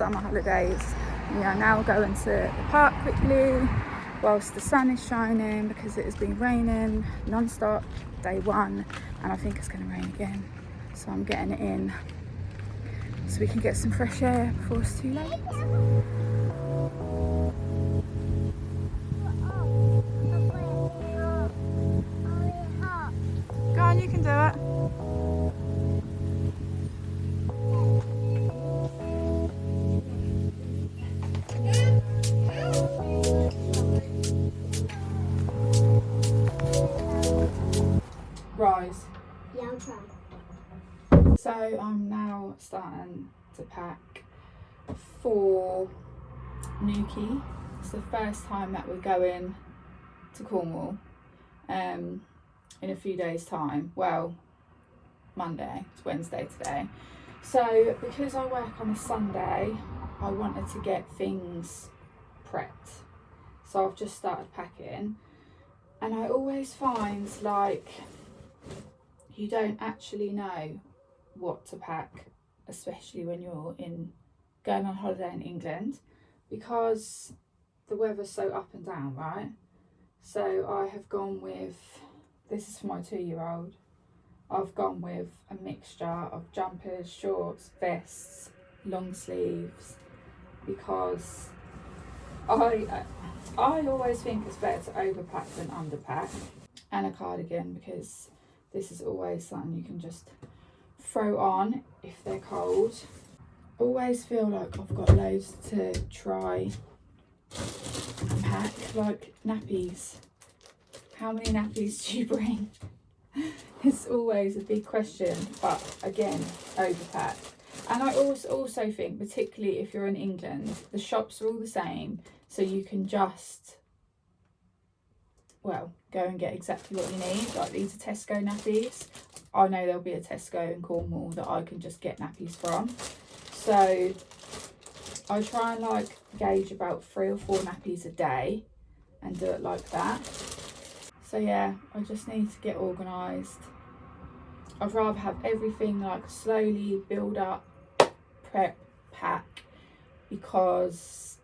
summer holidays. We are now going to the park quickly whilst the sun is shining, because it has been raining non-stop day one, and I think it's going to rain again. So I'm getting it in so we can get some fresh air before it's too late. Go on, you can do it. Rise. Yeah, I'll try. So I'm now starting to pack for Nuki. It's the first time that we're going to Cornwall in a few days' time. Well, Monday, it's Wednesday today. So because I work on a Sunday, I wanted to get things prepped. So I've just started packing, and I always find like you don't actually know what to pack, especially when you're going on holiday in England, because the weather's so up and down, right? So I have gone with, this is for my 2-year-old, I've gone with a mixture of jumpers, shorts, vests, long sleeves, because I always think it's better to overpack than underpack, and a cardigan, because this is always something you can just throw on if they're cold. Always feel like I've got loads to try and pack, like nappies. How many nappies do you bring? It's always a big question, but again, overpack. And I also think, particularly if you're in England, the shops are all the same, so you can just, well, go and get exactly what you need. Like, these are Tesco nappies. I know there'll be a Tesco in Cornwall that I can just get nappies from. So I try and like gauge about 3 or 4 nappies a day and do it like that. So yeah, I just need to get organised. I'd rather have everything like slowly build up, prep, pack, because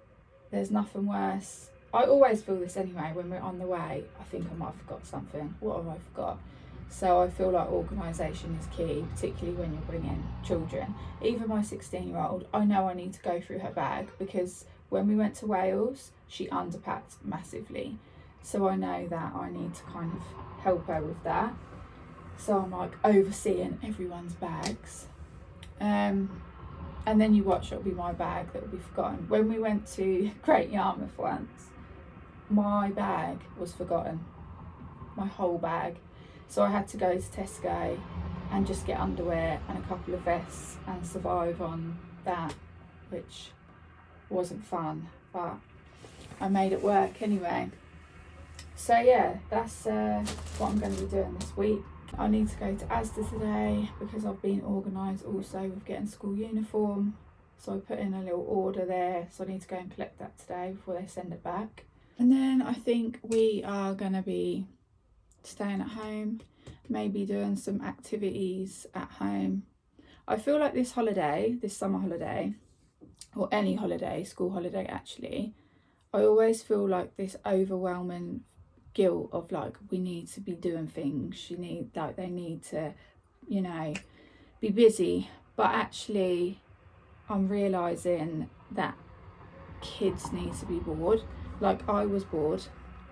there's nothing worse. I always feel this anyway when we're on the way. I think I might have forgot something. What have I forgot? So I feel like organisation is key, particularly when you're bringing children. Even my 16-year-old, I know I need to go through her bag, because when we went to Wales, she underpacked massively. So I know that I need to kind of help her with that. So I'm like overseeing everyone's bags. And then you watch, it'll be my bag that will be forgotten. When we went to Great Yarmouth once, my bag was forgotten, my whole bag. So I had to go to Tesco and just get underwear and a couple of vests and survive on that, which wasn't fun, but I made it work anyway. So yeah, that's what I'm going to be doing this week. I need to go to Asda today because I've been organised also with getting school uniform. So I put in a little order there, so I need to go and collect that today before they send it back. And then I think we are going to be staying at home, maybe doing some activities at home. I feel like this holiday, this summer holiday, or any holiday, school holiday actually, I always feel like this overwhelming guilt of like, we need to be doing things, they need to, you know, be busy. But actually I'm realising that kids need to be bored. Like, I was bored.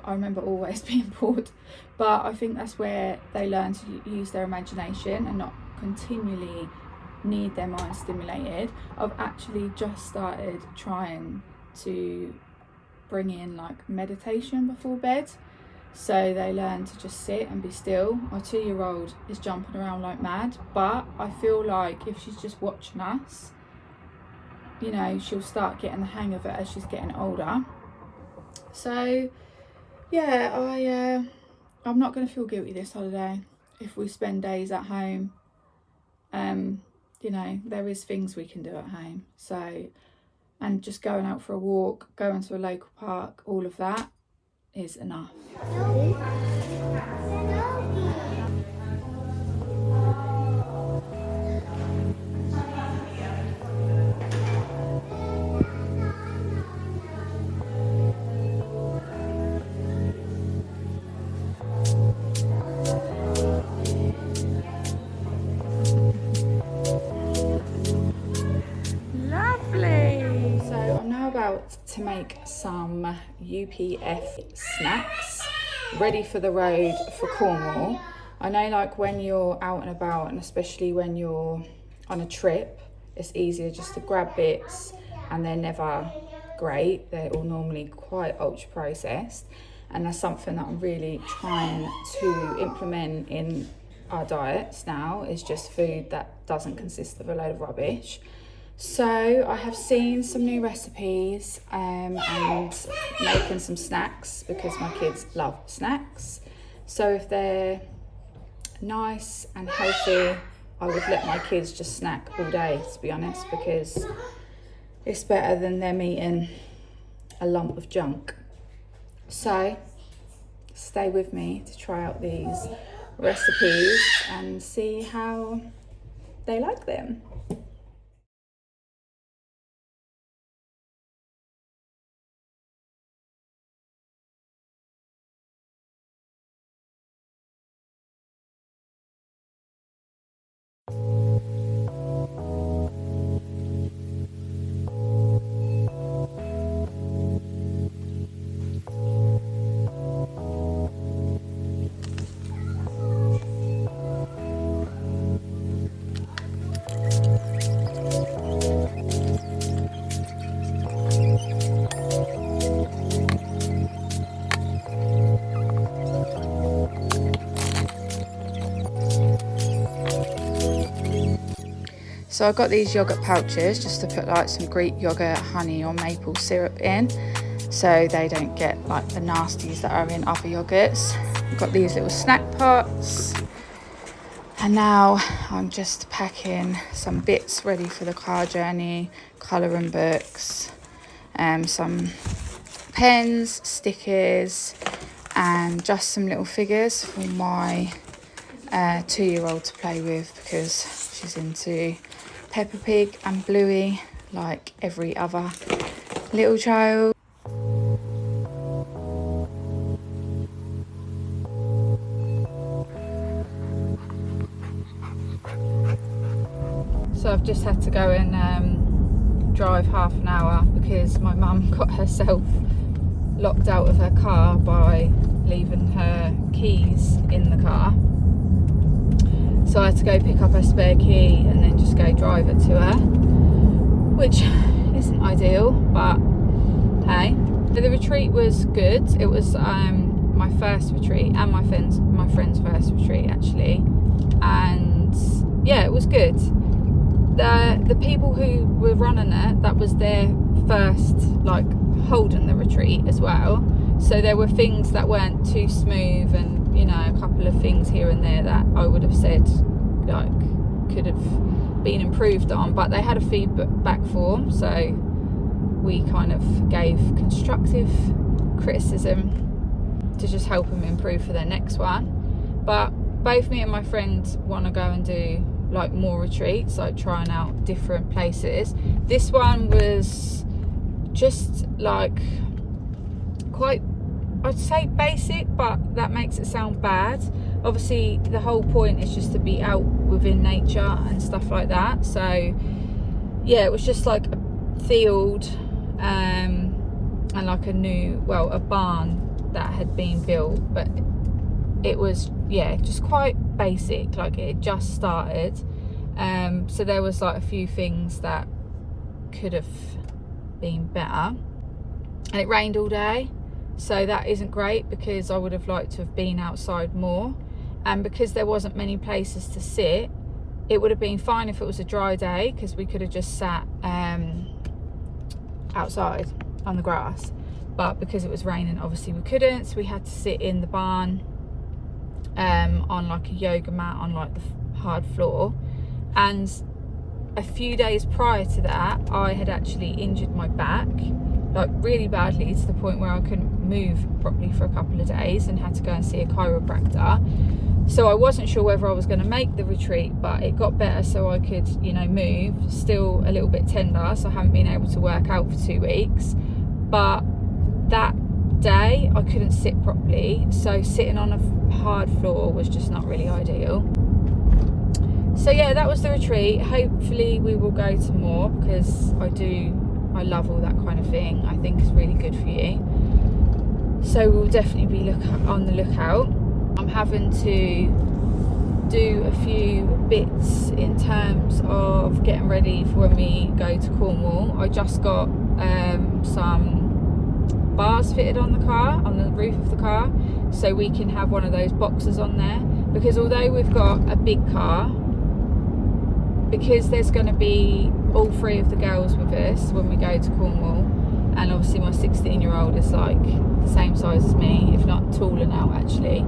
I remember always being bored, but I think that's where they learn to use their imagination and not continually need their mind stimulated. I've actually just started trying to bring in like meditation before bed, so they learn to just sit and be still. My 2-year-old is jumping around like mad, but I feel like if she's just watching us, you know, she'll start getting the hang of it as she's getting older. So yeah, I'm not going to feel guilty this holiday if we spend days at home. You know, there is things we can do at home. So, and just going out for a walk, going to a local park, all of that is enough. to make some UPF snacks ready for the road for Cornwall. I know, like, when you're out and about, and especially when you're on a trip, it's easier just to grab bits, and they're never great. They're all normally quite ultra processed, and that's something that I'm really trying to implement in our diets now, is just food that doesn't consist of a load of rubbish. So I have seen some new recipes and making some snacks, because my kids love snacks. So if they're nice and healthy, I would let my kids just snack all day, to be honest, because it's better than them eating a lump of junk. So stay with me to try out these recipes and see how they like them. So I got these yogurt pouches just to put like some Greek yogurt, honey or maple syrup in, so they don't get like the nasties that are in other yogurts. I've got these little snack pots, and now I'm just packing some bits ready for the car journey, colouring books, some pens, stickers, and just some little figures for my 2-year-old to play with, because she's into Peppa Pig and Bluey like every other little child. So I've just had to go and drive half an hour because my mum got herself locked out of her car by leaving her keys in the car. So I had to go pick up her spare key and then just go drive it to her, which isn't ideal, but hey. The retreat was good. It was my first retreat and my friend's first retreat actually, and yeah, it was good. The people who were running it, that was their first like holding the retreat as well, so there were things that weren't too smooth, and you know, a couple of things here and there that I would have said like could have been improved on, but they had a feedback form, so we kind of gave constructive criticism to just help them improve for their next one. But both me and my friend want to go and do like more retreats, like trying out different places. This one was just like quite, I'd say basic, but that makes it sound bad. Obviously the whole point is just to be out within nature and stuff like that. So yeah, it was just like a field and like a barn that had been built, but it was, yeah, just quite basic, like it had just started. So there was like a few things that could have been better, and it rained all day, so that isn't great, because I would have liked to have been outside more. And because there wasn't many places to sit, it would have been fine if it was a dry day, because we could have just sat outside on the grass, but because it was raining, obviously we couldn't, so we had to sit in the barn on like a yoga mat on like the hard floor. And a few days prior to that, I had actually injured my back like really badly, to the point where I couldn't move properly for a couple of days and had to go and see a chiropractor. So I wasn't sure whether I was going to make the retreat, but it got better so I could, you know, move. Still a little bit tender, so I haven't been able to work out for 2 weeks. But that day I couldn't sit properly, so sitting on a hard floor was just not really ideal. So yeah, that was the retreat. Hopefully we will go to more, because I do I love all that kind of thing. I think it's really good for you. So we'll definitely be on the lookout. I'm having to do a few bits in terms of getting ready for when we go to Cornwall. I just got some bars fitted on the car, on the roof of the car, so we can have one of those boxes on there, because although we've got a big car, because there's going to be all 3 of the girls with us when we go to Cornwall, and obviously my 16-year-old is like the same size as me, if not taller now actually.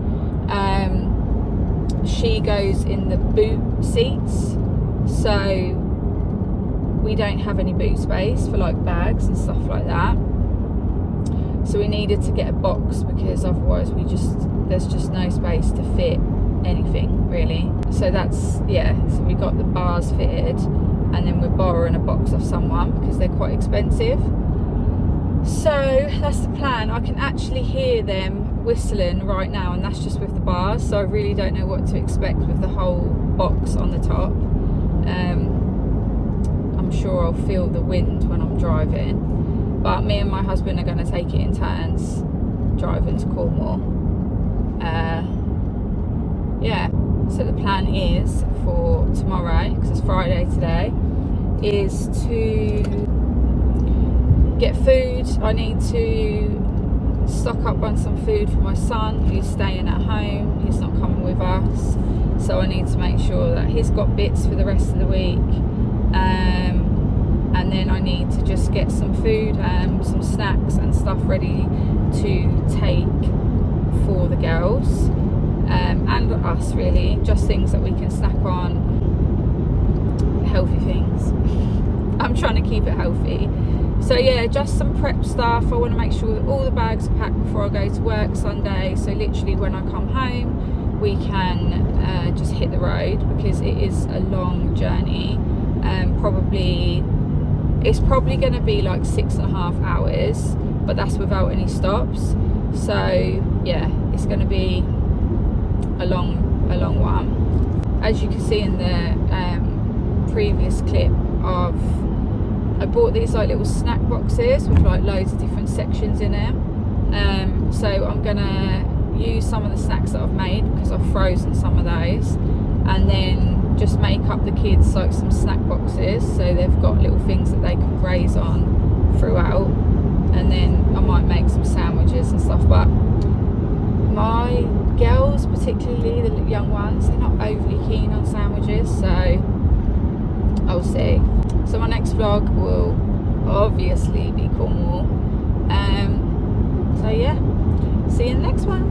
She goes in the boot seats, so we don't have any boot space for like bags and stuff like that. So we needed to get a box, because otherwise there's just no space to fit anything really. So that's, yeah, so we got the bars fitted, and then we're borrowing a box off someone because they're quite expensive. So that's the plan. I can actually hear them whistling right now, and that's just with the bars, so I really don't know what to expect with the whole box on the top. I'm sure I'll feel the wind when I'm driving, but me and my husband are going to take it in turns driving to Cornwall. Yeah, so the plan is for tomorrow, because it's Friday today, is to get food. I need to stock up on some food for my son, who's staying at home. He's not coming with us, so I need to make sure that he's got bits for the rest of the week. And then I need to just get some food and some snacks and stuff ready to take for the girls, and us really, just things that we can snack on, healthy things. I'm trying to keep it healthy. So yeah, just some prep stuff. I want to make sure that all the bags are packed before I go to work Sunday, so literally when I come home we can just hit the road, because it is a long journey. It's probably going to be like 6.5 hours, but that's without any stops. So yeah, it's going to be a long one. As you can see in the previous clip, I bought these like little snack boxes with like loads of different sections in them. So I'm gonna use some of the snacks that I've made, because I've frozen some of those, and then just make up the kids like some snack boxes, so they've got little things that they can graze on throughout. And then I might make some sandwiches and stuff, but my girls, particularly the young ones, they're not overly keen on sandwiches, so I'll see. So my next vlog will obviously be Cornwall. So yeah, see you in the next one.